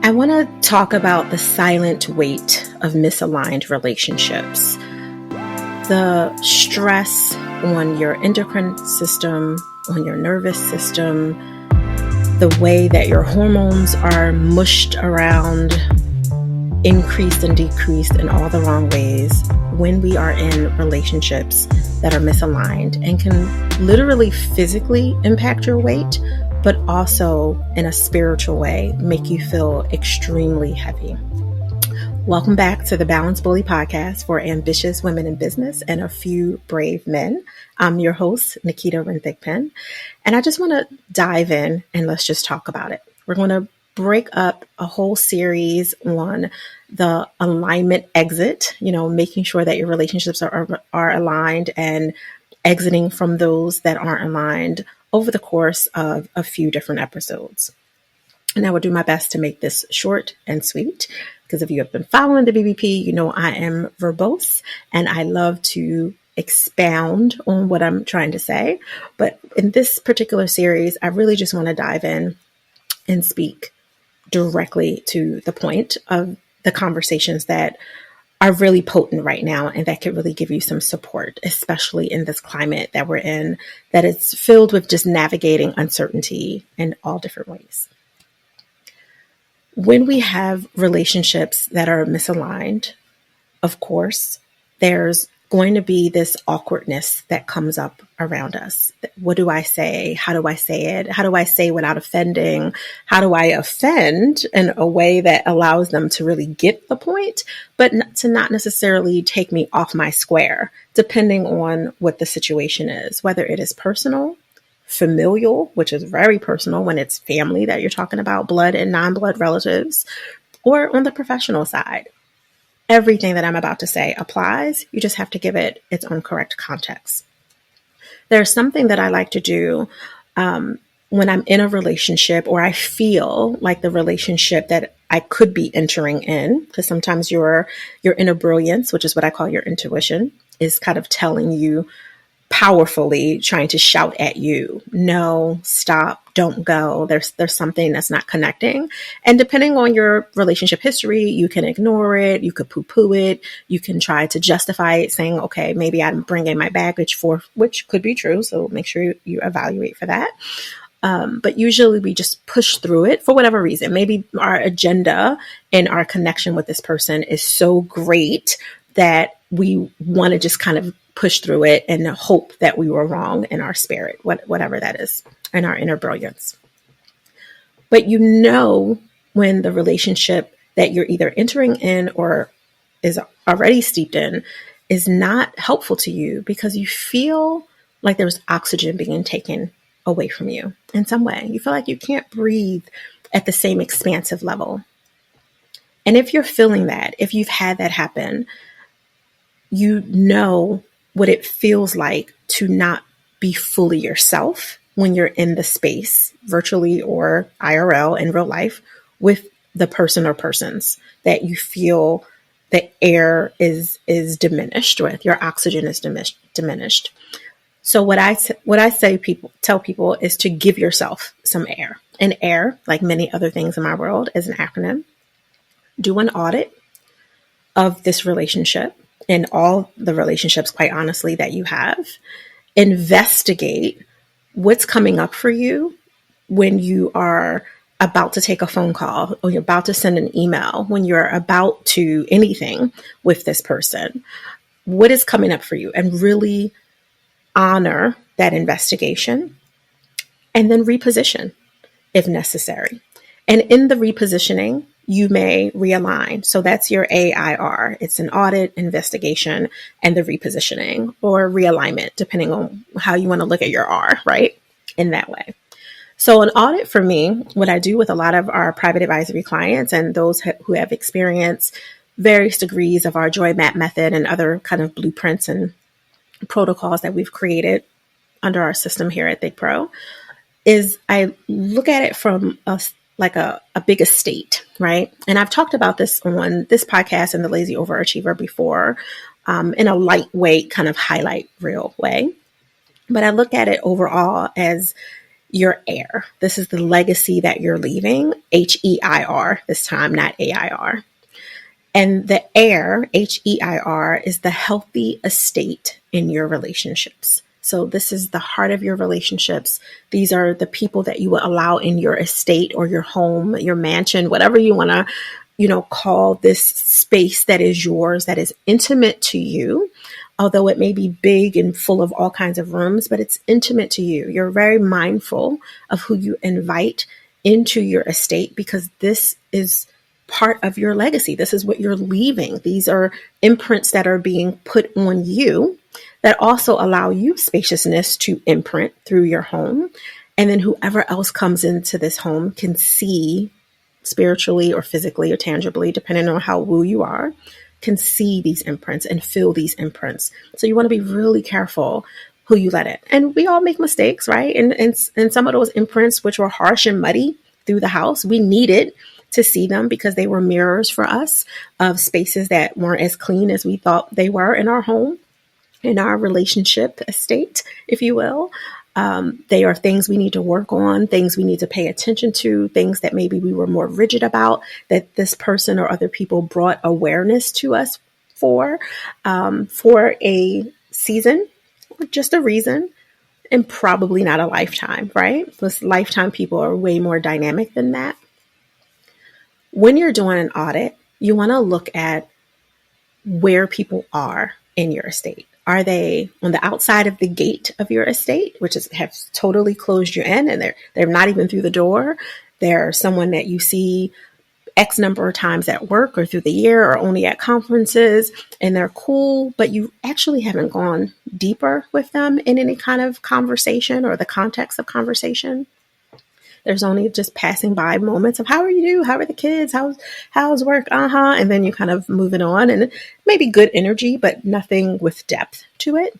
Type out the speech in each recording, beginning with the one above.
I want to talk about the silent weight of misaligned relationships. The stress on your endocrine system, on your nervous system, the way that your hormones are mushed around, increased and decreased in all the wrong ways when we are in relationships that are misaligned and can literally physically impact your weight, but also in a spiritual way, make you feel extremely heavy. Welcome back to the Balance Bully podcast for ambitious women in business and a few brave men. I'm your host, Naketa Ren Thigpen, and I just want to dive in and let's just talk about it. We're going to break up a whole series on the alignment exit, making sure that your relationships are aligned and exiting from those that aren't aligned over the course of a few different episodes. And I will do my best to make this short and sweet, because if you have been following the BBP, you know I am verbose and I love to expound on what I'm trying to say. But in this particular series, I really just want to dive in and speak directly to the point of the conversations that are really potent right now and that could really give you some support, especially in this climate that we're in, that is filled with just navigating uncertainty in all different ways. When we have relationships that are misaligned, of course, there's going to be this awkwardness that comes up around us. What do I say? How do I say it? How do I say without offending? How do I offend in a way that allows them to really get the point, but to not necessarily take me off my square, depending on what the situation is, whether it is personal, familial, which is very personal when it's family that you're talking about, blood and non-blood relatives, or on the professional side. Everything that I'm about to say applies. You just have to give it its own correct context. There's something that I like to do when I'm in a relationship or I feel like the relationship that I could be entering in, because sometimes your inner brilliance, which is what I call your intuition, is kind of telling you powerfully, trying to shout at you, no, stop, don't go. There's something that's not connecting. And depending on your relationship history, you can ignore it. You could poo-poo it. You can try to justify it saying, okay, maybe I'm bringing my baggage for, which could be true. So make sure you evaluate for that. But usually we just push through it for whatever reason. Maybe our agenda and our connection with this person is so great that we want to just kind of push through it and hope that we were wrong in our spirit, whatever that is, in our inner brilliance. But when the relationship that you're either entering in or is already steeped in is not helpful to you because you feel like there's oxygen being taken away from you in some way. You feel like you can't breathe at the same expansive level. And if you're feeling that, if you've had that happen, you know what it feels like to not be fully yourself when you're in the space, virtually or IRL in real life, with the person or persons that you feel the air is diminished with, your oxygen is diminished. So what I tell people is to give yourself some air. And air, like many other things in my world, is an acronym. Do an audit of this relationship and all the relationships, quite honestly, that you have. Investigate what's coming up for you when you are about to take a phone call or you're about to send an email, when you're about to anything with this person. What is coming up for you? And really honor that investigation and then reposition if necessary. And in the repositioning, you may realign. So that's your AIR. It's an audit, investigation, and the repositioning or realignment, depending on how you want to look at your R, right? In that way. So an audit for me, what I do with a lot of our private advisory clients and those who have experienced various degrees of our Joy Map method and other kind of blueprints and protocols that we've created under our system here at Thig Pro, is I look at it from a big estate, right? And I've talked about this on this podcast and the Lazy Overachiever before, in a lightweight kind of highlight reel way. But I look at it overall as your heir. This is the legacy that you're leaving, HEIR this time, not AIR. And the heir, HEIR, is the healthy estate in your relationships. So this is the heart of your relationships. These are the people that you will allow in your estate or your home, your mansion, whatever you want to, call this space that is yours, that is intimate to you. Although it may be big and full of all kinds of rooms, but it's intimate to you. You're very mindful of who you invite into your estate because this is part of your legacy. This is what you're leaving. These are imprints that are being put on you that also allow you spaciousness to imprint through your home. And then whoever else comes into this home can see spiritually or physically or tangibly, depending on how woo you are, can see these imprints and feel these imprints. So you want to be really careful who you let in. And we all make mistakes, right? And some of those imprints, which were harsh and muddy through the house, we needed to see them because they were mirrors for us of spaces that weren't as clean as we thought they were in our home, in our relationship estate, if you will. They are things we need to work on, things we need to pay attention to, things that maybe we were more rigid about, that this person or other people brought awareness to us for a season, or just a reason, and probably not a lifetime, right? Because lifetime people are way more dynamic than that. When you're doing an audit, you want to look at where people are in your estate. Are they on the outside of the gate of your estate, which have totally closed you in, and they're not even through the door? They're someone that you see X number of times at work or through the year or only at conferences, and they're cool, but you actually haven't gone deeper with them in any kind of conversation or the context of conversation. There's only just passing by moments of how are you? How are the kids? How's work? And then you kind of moving on, and maybe good energy, but nothing with depth to it.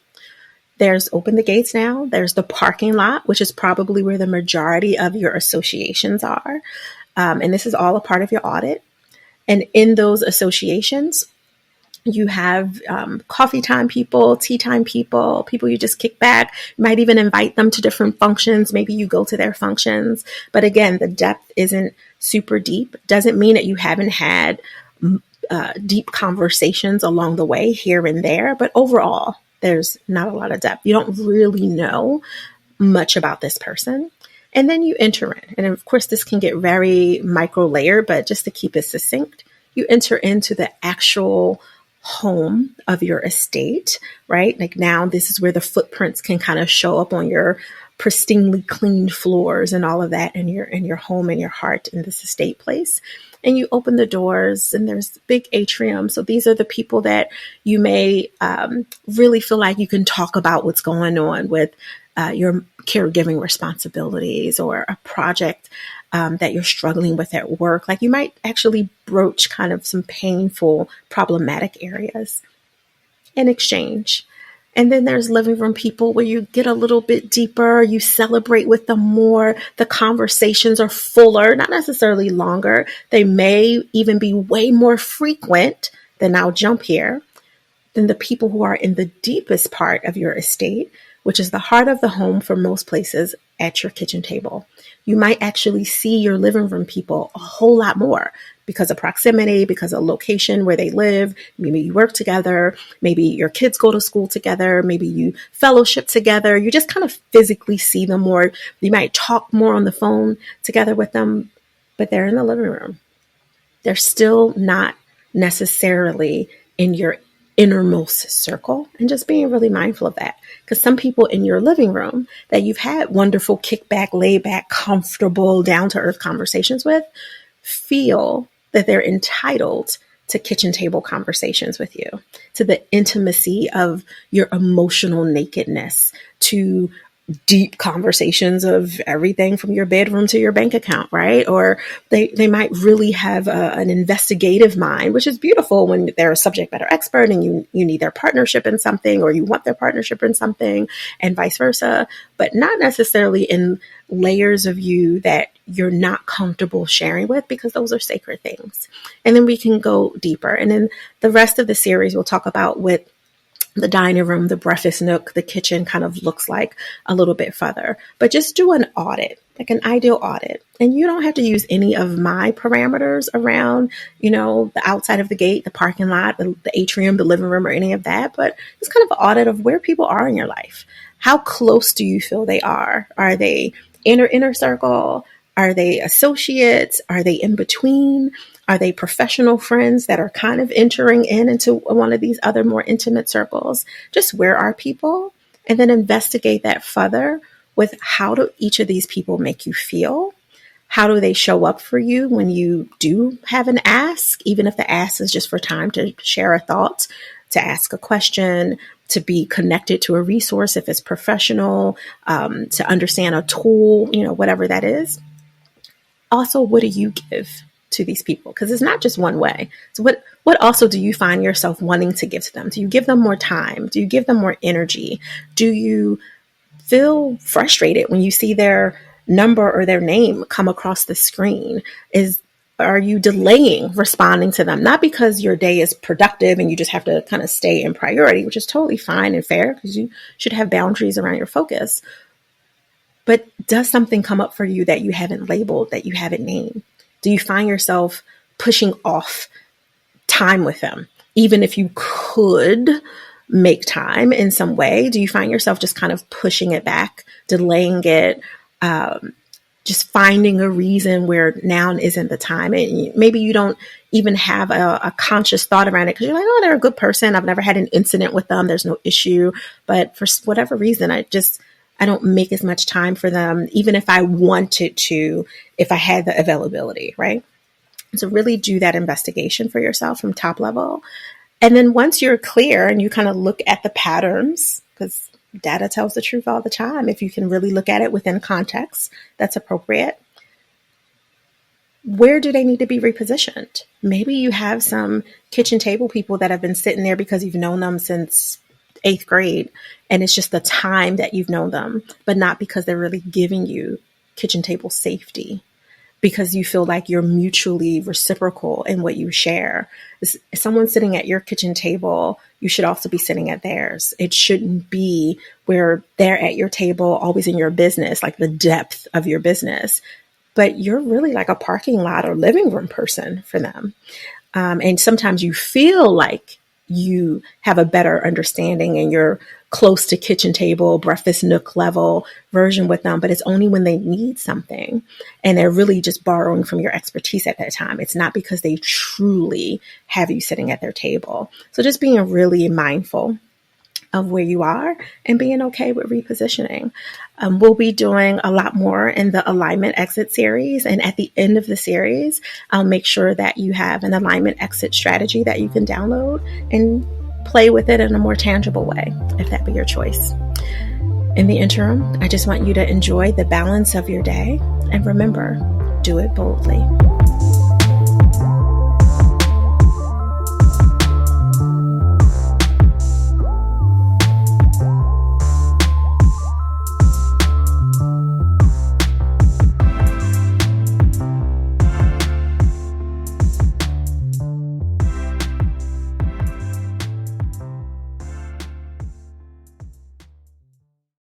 There's open the gates now. There's the parking lot, which is probably where the majority of your associations are. And this is all a part of your audit. And in those associations, you have coffee time people, tea time people you just kick back. You might even invite them to different functions. Maybe you go to their functions. But again, the depth isn't super deep. Doesn't mean that you haven't had deep conversations along the way here and there. But overall, there's not a lot of depth. You don't really know much about this person. And then you enter in. And of course, this can get very micro layered, but just to keep it succinct, you enter into the actual home of your estate, right? Like now this is where the footprints can kind of show up on your pristinely cleaned floors and all of that in your home and your heart in this estate place. And you open the doors and there's big atrium. So these are the people that you may really feel like you can talk about what's going on with your caregiving responsibilities or a project that you're struggling with at work. Like you might actually broach kind of some painful, problematic areas in exchange. And then there's living room people where you get a little bit deeper, you celebrate with them more. The conversations are fuller, not necessarily longer. They may even be way more frequent than I'll jump here than the people who are in the deepest part of your estate, which is the heart of the home for most places at your kitchen table. You might actually see your living room people a whole lot more because of proximity, because of location where they live. Maybe you work together. Maybe your kids go to school together. Maybe you fellowship together. You just kind of physically see them more. You might talk more on the phone together with them, but they're in the living room. They're still not necessarily in your innermost circle, and just being really mindful of that. Because some people in your living room that you've had wonderful kickback, laid back, comfortable, down to earth conversations with feel that they're entitled to kitchen table conversations with you, to the intimacy of your emotional nakedness, to deep conversations of everything from your bedroom to your bank account, right? Or they might really have an investigative mind, which is beautiful when they're a subject matter expert and you need their partnership in something, or you want their partnership in something, and vice versa, but not necessarily in layers of you that you're not comfortable sharing with, because those are sacred things. And then we can go deeper. And then the rest of the series we'll talk about with the dining room, the breakfast nook, the kitchen kind of looks like a little bit further. But just do an audit, like an ideal audit. And you don't have to use any of my parameters around, the outside of the gate, the parking lot, the atrium, the living room, or any of that. But it's kind of an audit of where people are in your life. How close do you feel they are? Are they inner circle? Are they associates? Are they in between? Are they professional friends that are kind of entering into one of these other more intimate circles? Just where are people? And then investigate that further with how do each of these people make you feel? How do they show up for you when you do have an ask, even if the ask is just for time to share a thought, to ask a question, to be connected to a resource if it's professional, to understand a tool, whatever that is. Also, what do you give to these people? Because it's not just one way. So what also do you find yourself wanting to give to them? Do you give them more time? Do you give them more energy? Do you feel frustrated when you see their number or their name come across the screen? Are you delaying responding to them? Not because your day is productive and you just have to kind of stay in priority, which is totally fine and fair because you should have boundaries around your focus. But does something come up for you that you haven't labeled, that you haven't named? Do you find yourself pushing off time with them? Even if you could make time in some way, do you find yourself just kind of pushing it back, delaying it, just finding a reason where now isn't the time? And maybe you don't even have a conscious thought around it because you're like, oh, they're a good person. I've never had an incident with them. There's no issue. But for whatever reason, I don't make as much time for them, even if I wanted to, if I had the availability, right? So really do that investigation for yourself from top level. And then once you're clear and you kind of look at the patterns, because data tells the truth all the time, if you can really look at it within context that's appropriate, where do they need to be repositioned? Maybe you have some kitchen table people that have been sitting there because you've known them since 8th grade, and it's just the time that you've known them, but not because they're really giving you kitchen table safety, because you feel like you're mutually reciprocal in what you share. If someone's sitting at your kitchen table, you should also be sitting at theirs. It shouldn't be where they're at your table, always in your business, like the depth of your business, but you're really like a parking lot or living room person for them. And sometimes you feel like you have a better understanding and you're close to kitchen table, breakfast nook level version with them, but it's only when they need something and they're really just borrowing from your expertise at that time. It's not because they truly have you sitting at their table. So just being really mindful of where you are and being okay with repositioning. We'll be doing a lot more in the alignment exit series. And at the end of the series, I'll make sure that you have an alignment exit strategy that you can download and play with it in a more tangible way, if that be your choice. In the interim, I just want you to enjoy the balance of your day. And remember, do it boldly.